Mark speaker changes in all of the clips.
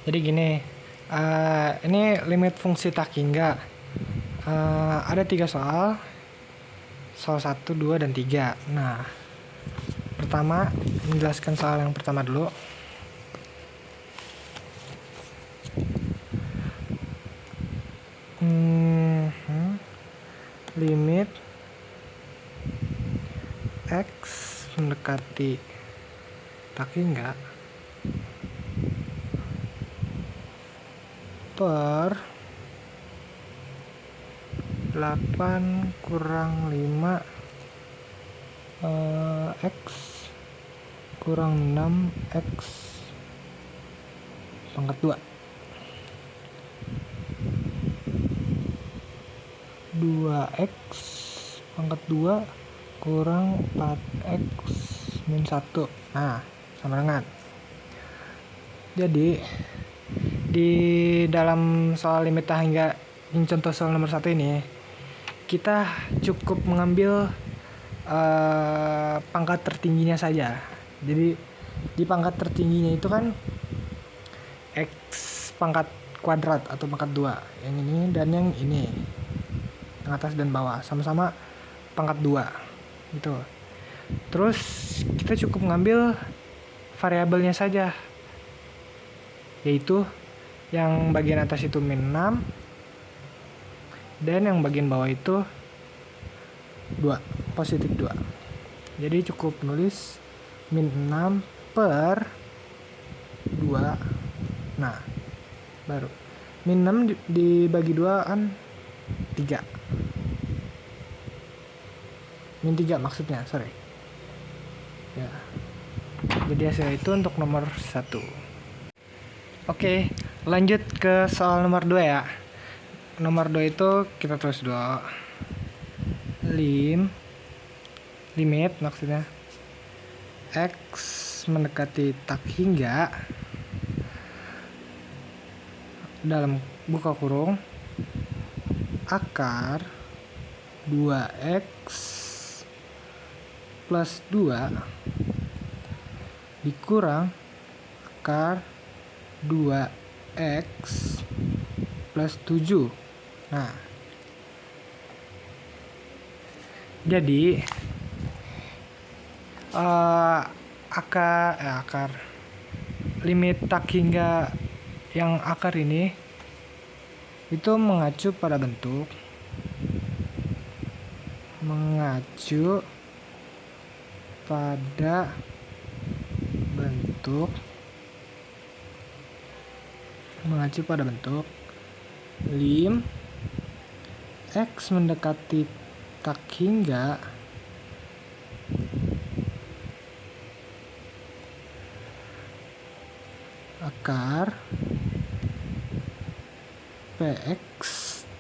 Speaker 1: Jadi gini, ini limit fungsi tak hingga. Ada 3 soal 1, 2, dan 3. Nah, pertama, menjelaskan soal yang pertama dulu. Limit X mendekati tak hingga per 8 kurang 5 X kurang 6 X pangkat 2. 2X pangkat 2 kurang 4X min 1. Nah, sama dengan. Jadi, di dalam soal limit tak hingga yang contoh soal nomor 1 ini, kita cukup mengambil pangkat tertingginya saja. Jadi, di pangkat tertingginya itu kan X pangkat kuadrat atau pangkat 2. Yang ini dan yang ini. Yang atas dan bawah sama-sama pangkat 2 gitu. Terus kita cukup mengambil variabelnya saja, yaitu yang bagian atas itu min 6 dan yang bagian bawah itu 2, positif 2. Jadi cukup nulis min 6 per 2. Nah, baru min 6 dibagi 2 kan 3. Min 3 maksudnya, sorry. Ya. Jadi hasil itu untuk nomor 1. Oke, lanjut ke soal nomor 2 ya. Nomor 2 itu kita tulis dulu. Limit maksudnya X mendekati tak hingga dalam buka kurung akar 2X plus 2 dikurang akar 2X plus 7. Nah, jadi akar limit tak hingga yang akar ini itu mengacu pada bentuk lim X mendekati tak hingga akar PX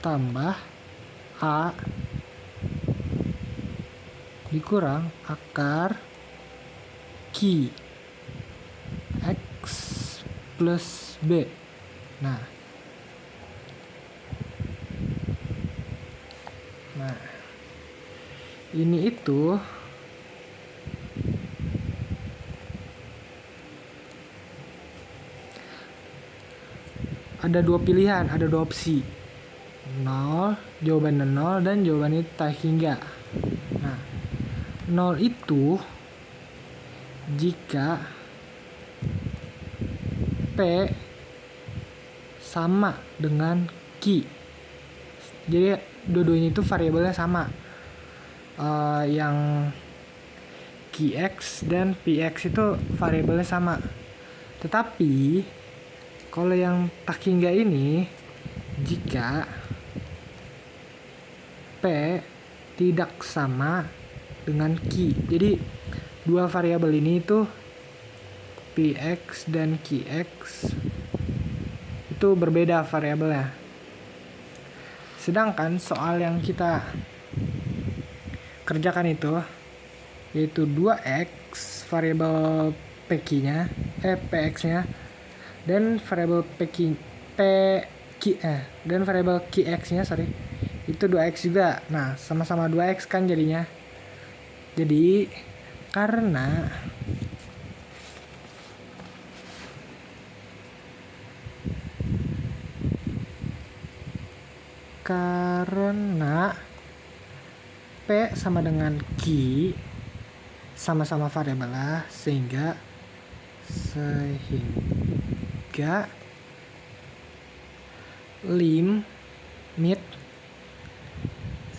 Speaker 1: tambah A dikurang akar Q X plus B. Nah, ini itu ada 2 pilihan, ada 2 opsi. 0, jawabannya 0 dan jawabannya tak hingga. Nah, 0 itu jika P sama dengan Q. Jadi dua-duanya itu variabelnya sama. Yang QX dan PX itu variabelnya sama. Tetapi kalau yang tak hingga ini jika P tidak sama dengan Q. Jadi dua variabel ini itu PX dan QX itu berbeda variabelnya. Sedangkan soal yang kita kerjakan itu yaitu 2X variabel PX-nya dan variabel dan variabel QX-nya itu 2X juga. Nah, sama-sama 2X kan jadinya. Jadi karena karena P sama dengan Q sama-sama variabel lah, sehingga limit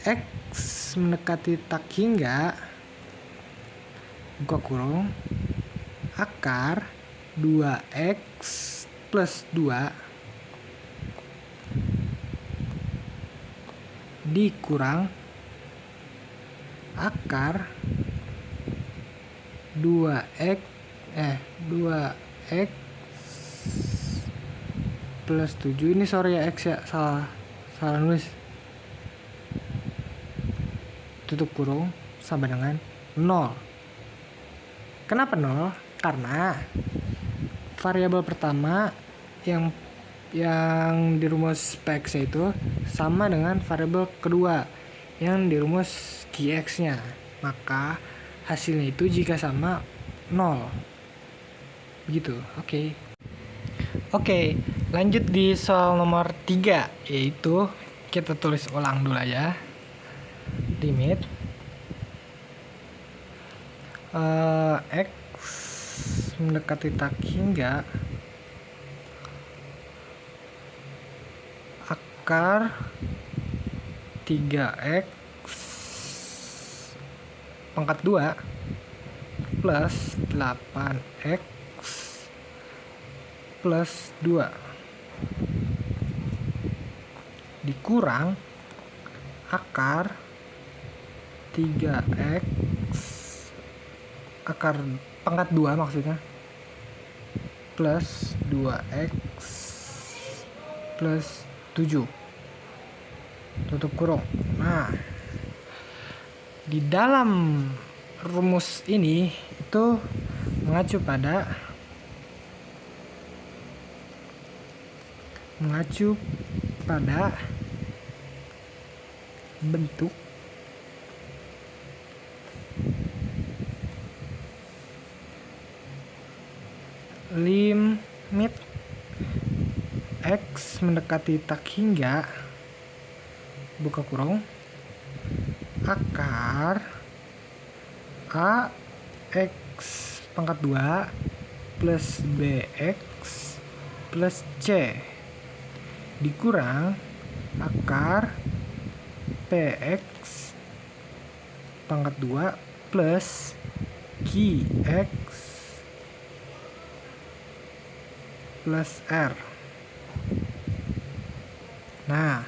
Speaker 1: X mendekati tak hingga buka kurung akar 2X plus 2 dikurang akar 2x plus 7. Ini sorry ya X ya, salah nulis. Tutup kurung sama dengan 0. Kenapa 0? Karena variabel pertama yang di rumus Px itu sama dengan variabel kedua yang di rumus Qx-nya. Maka hasilnya itu jika sama 0. Begitu. Oke, lanjut di soal nomor 3, yaitu kita tulis ulang dulu aja. Limit X mendekati tak hingga akar 3X pangkat 2 plus 8X plus 2 dikurang akar 3X akar pangkat 2 maksudnya plus 2X plus 7 tutup kurung. Nah, di dalam rumus ini itu mengacu pada bentuk limit X mendekati tak hingga buka kurung akar AX pangkat 2 plus BX plus C dikurang akar PX pangkat 2 plus QX plus R. Nah,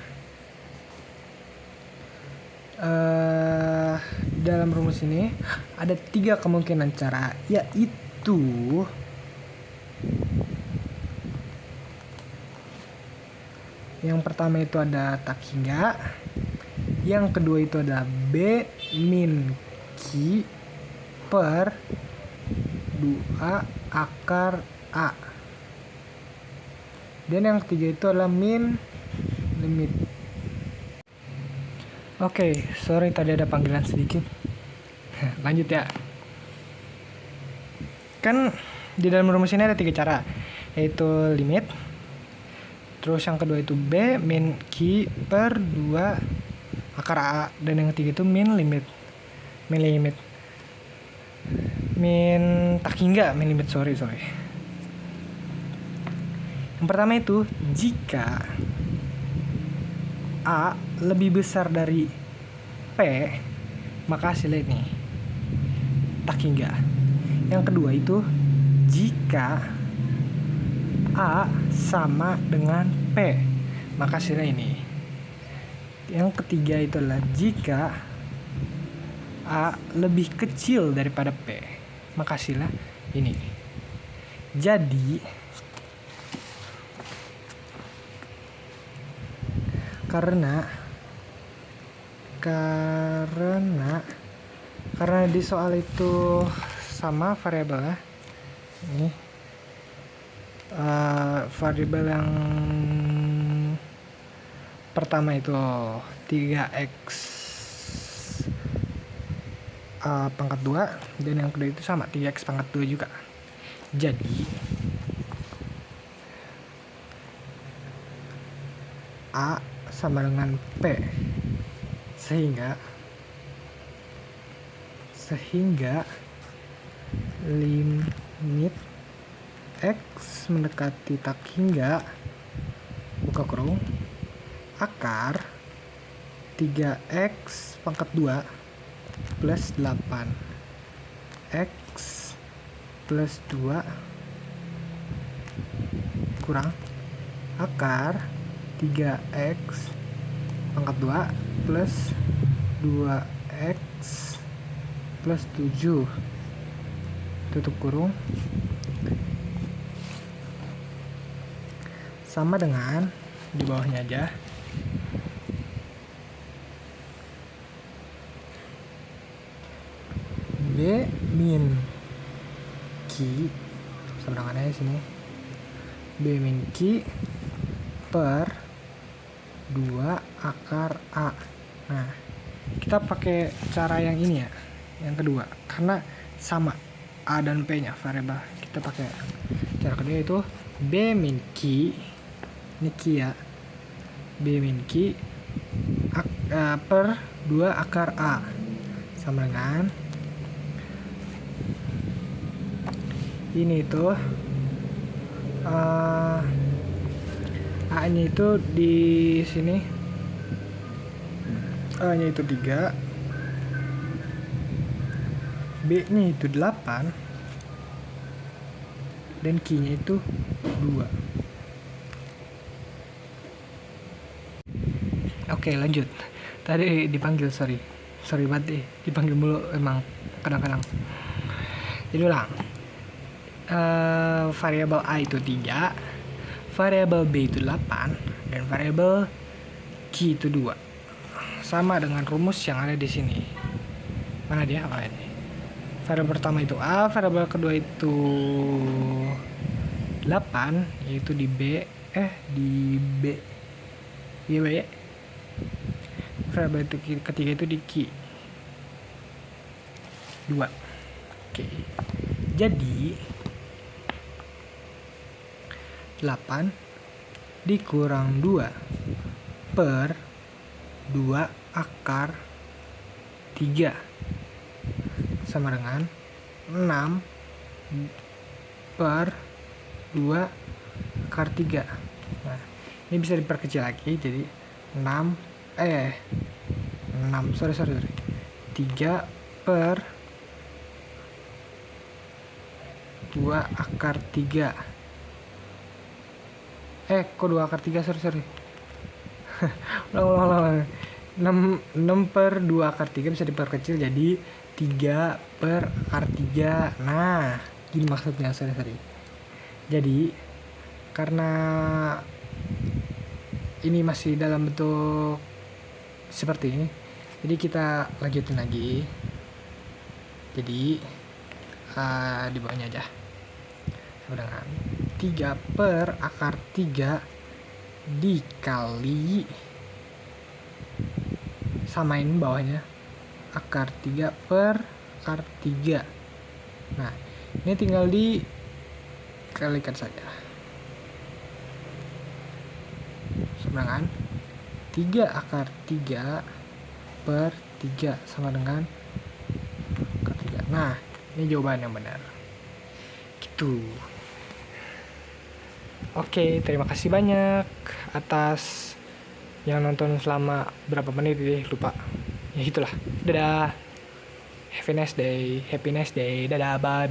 Speaker 1: dalam rumus ini ada 3 kemungkinan cara, yaitu yang pertama itu ada tak hingga, yang kedua itu ada B min Q per 2 akar A, dan yang ketiga itu adalah min limit. Oke, sorry tadi ada panggilan sedikit. Lanjut ya. Kan di dalam rumus ini ada 3 cara, yaitu limit, terus yang kedua itu B min Q per 2 akar A, dan yang ketiga itu min limit tak hingga min limit, sorry. Yang pertama itu jika A lebih besar dari P, maka hasilnya ini tak hingga. Yang kedua itu jika A sama dengan P, maka hasilnya ini. Yang ketiga itu adalah jika A lebih kecil daripada P, maka hasilnya ini. Jadi karena di soal itu sama variabelnya ini, variabel yang pertama itu 3x pangkat 2, dan yang kedua itu sama 3x pangkat 2 juga. Jadi A sama dengan P. Sehingga limit X mendekati tak hingga buka kurung akar 3X pangkat 2 plus 8X plus 2 kurang akar 3X pangkat 2 plus 2X plus 7 tutup kurung sama dengan di bawahnya aja B min Q sama dengan aja sini B min Q per 2 akar A. Nah, kita pakai cara yang ini ya, yang kedua, karena sama A dan P nya variabel. Kita pakai cara kedua itu B min Q, ini Q ya, B min Q per 2 akar A sama dengan ini tuh A nya itu di sini, A nya itu 3, B nya itu 8, dan Q nya itu 2. Oke, lanjut. Tadi dipanggil, sorry banget deh, dipanggil mulu emang kadang-kadang. Jadi ulang. Variabel A itu 3, variabel B itu 8, dan variabel Q itu 2. Sama dengan rumus yang ada di sini. Mana dia? Oh, ini. Variabel pertama itu A, variabel kedua itu 8, yaitu di B. Iya, B. Variabel ketiga itu di Q 2. Oke. Jadi 8 dikurang 2 per 2 akar 3 sama dengan 6 per 2 akar 3. Nah, ini bisa diperkecil lagi jadi 3 per 2 akar 3. Kok 2 akar 3, sorry. ulang. 6 per 2 akar 3 bisa diperkecil jadi 3 per akar 3. Nah, gini maksudnya, sorry. Jadi, karena ini masih dalam bentuk seperti ini, jadi kita lanjutin lagi. Jadi, di bawahnya aja. Sama dengan 3 per akar 3 dikali, samain bawahnya, akar 3 per akar 3. Nah, ini tinggal dikalikan saja. Sama dengan 3 akar 3 per 3 sama dengan akar 3. Nah, ini jawaban yang benar. Gitu. Oke, terima kasih banyak atas yang nonton selama berapa menit deh, lupa. Ya itulah. Dadah. Happy nice day. Dadah, bye.